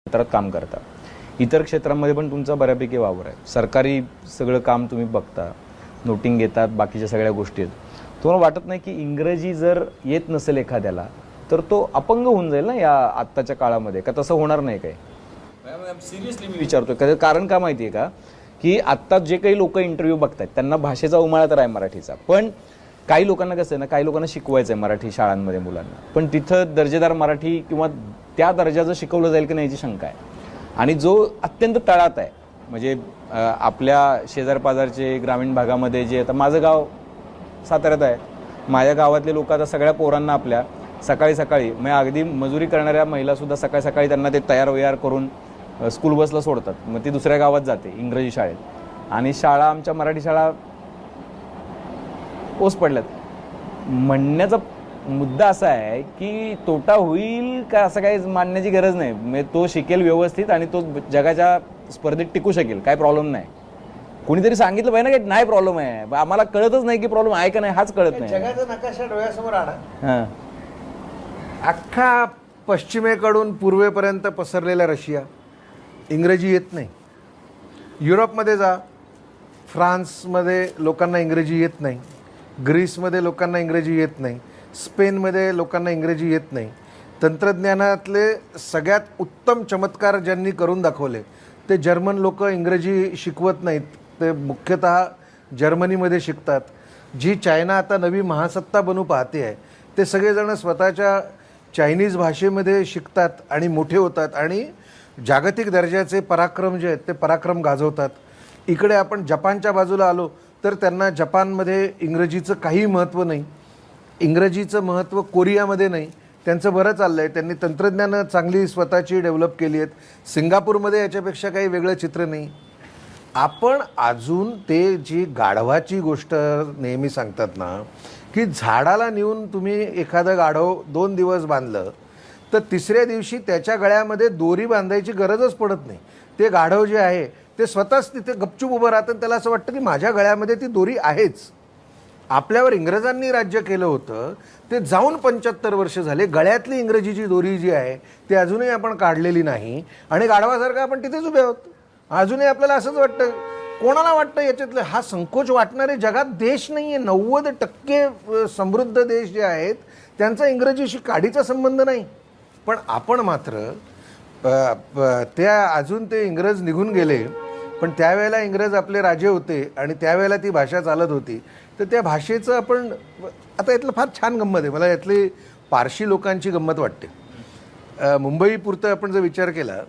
क्षेत्रात काम करता, इतर क्षेत्रांमध्ये पण तुमचा बऱ्यापैकी वावर आहे. सरकारी सगळं काम तुम्ही बघता, नोटिंग घेतात, बाकीच्या सगळ्या गोष्टी आहेत. तुम्हाला वाटत नाही की इंग्रजी जर येत नसेल एखाद्याला तर तो अपंग होऊन जाईल ना या आत्ताच्या काळामध्ये? का तसं होणार नाही काय? सिरियसली मी विचारतोय. कारण का माहिती आहे का, की आत्ता जे काही लोक इंटरव्ह्यू बघतात त्यांना भाषेचा उमाळा तर आहे मराठीचा, पण काही लोकांना कसं आहे ना, काही लोकांना शिकवायचं आहे मराठी शाळांमध्ये मुलांना, पण तिथं दर्जेदार मराठी किंवा त्या दर्जाचं शिकवलं जाईल की नाही याची शंका आहे. आणि जो अत्यंत तळात आहे, म्हणजे आपल्या शेजारपाजारचे ग्रामीण भागामध्ये जे, आता माझं गाव साताऱ्यात आहे, माझ्या गावातले लोक आता सगळ्या पोरांना आपल्या सकाळी सकाळी म्हणजे अगदी मजुरी करणाऱ्या महिलासुद्धा सकाळी सकाळी त्यांना ते तयार वयार करून स्कूल बसला सोडतात, मग ती दुसऱ्या गावात जाते इंग्रजी शाळेत. आणि शाळा आमच्या मराठी शाळा ओस पडल्यात. म्हणण्याचा मुद्दा असा आहे की तोटा होईल का असं काही मानण्याची गरज नाही. म्हणजे तो शिकेल व्यवस्थित आणि तो जगाच्या स्पर्धेत टिकू शकेल, काय प्रॉब्लेम नाही. कोणीतरी सांगितलं पाहिजे ना की नाही प्रॉब्लेम आहे, आम्हाला कळतच नाही की प्रॉब्लेम आहे का नाही, हाच कळत नाही. जगाचा नकाशा डोळ्यासमोर आणा. हां, अख्खा पश्चिमेकडून पूर्वेपर्यंत पसरलेला रशिया, इंग्रजी येत नाही. युरोपमध्ये जा, फ्रान्समध्ये लोकांना इंग्रजी येत नाही, ग्रीसमध्ये लोकांना इंग्रजी येत नाही, स्पेनमध्ये लोकांना इंग्रजी येत नाही. तंत्रज्ञानातले सगळ्यात उत्तम चमत्कार ज्यांनी करून दाखवले ते जर्मन लोक इंग्रजी शिकवत नाहीत, ते मुख्यतः जर्मनीमध्ये शिकतात. जी चायना आता नवी महासत्ता बनू पाहते आहे, ते सगळेजण स्वतःच्या चायनीज भाषेमध्ये शिकतात आणि मोठे होतात आणि जागतिक दर्जाचे पराक्रम जे आहेत ते पराक्रम गाजवतात. इकडे आपण जपानच्या बाजूला आलो तर त्यांना जपानमध्ये इंग्रजीचं काही महत्त्व नाही, इंग्रजीचं महत्त्व कोरियामध्ये नाही. त्यांचं बरं चाललं आहे, त्यांनी तंत्रज्ञानं चांगली स्वतःची डेव्हलप केली आहेत. सिंगापूरमध्ये याच्यापेक्षा काही वेगळं चित्र नाही. आपण अजून ते जी गाढवाची गोष्ट नेहमी सांगतात ना, की झाडाला नेऊन तुम्ही एखादं गाढव 2 दिवस बांधलं तर तिसऱ्या दिवशी त्याच्या गळ्यामध्ये दोरी बांधायची गरजच पडत नाही. ते गाढव जे आहे ते स्वतःच तिथे गपचूप उभं राहतं, त्याला असं वाटतं की माझ्या गळ्यामध्ये ती दोरी आहेच. आपल्यावर इंग्रजांनी राज्य केलं होतं, ते जाऊन 75 वर्ष झाले, गळ्यातली इंग्रजीची दोरी जी आहे ती अजूनही आपण काढलेली नाही आणि गाढवासारखं आपण तिथेच उभे आहोत. अजूनही आपल्याला असंच वाटतं. कोणाला वाटतं याच्यातलं हा संकोच वाटणारे जगात देश नाही आहे. 90% समृद्ध देश जे आहेत त्यांचा इंग्रजीशी काडीचा संबंध नाही. पण आपण मात्र त्या अजून ते इंग्रज निघून गेले, पण त्यावेळेला इंग्रज आपले राजे होते आणि त्यावेळेला ती भाषा चालत होती. तर त्या भाषेचं आपण आता यातलं फार छान गंमत आहे, मला यातली पारशी लोकांची गंमत वाटते. मुंबईपुरतं आपण जर विचार केला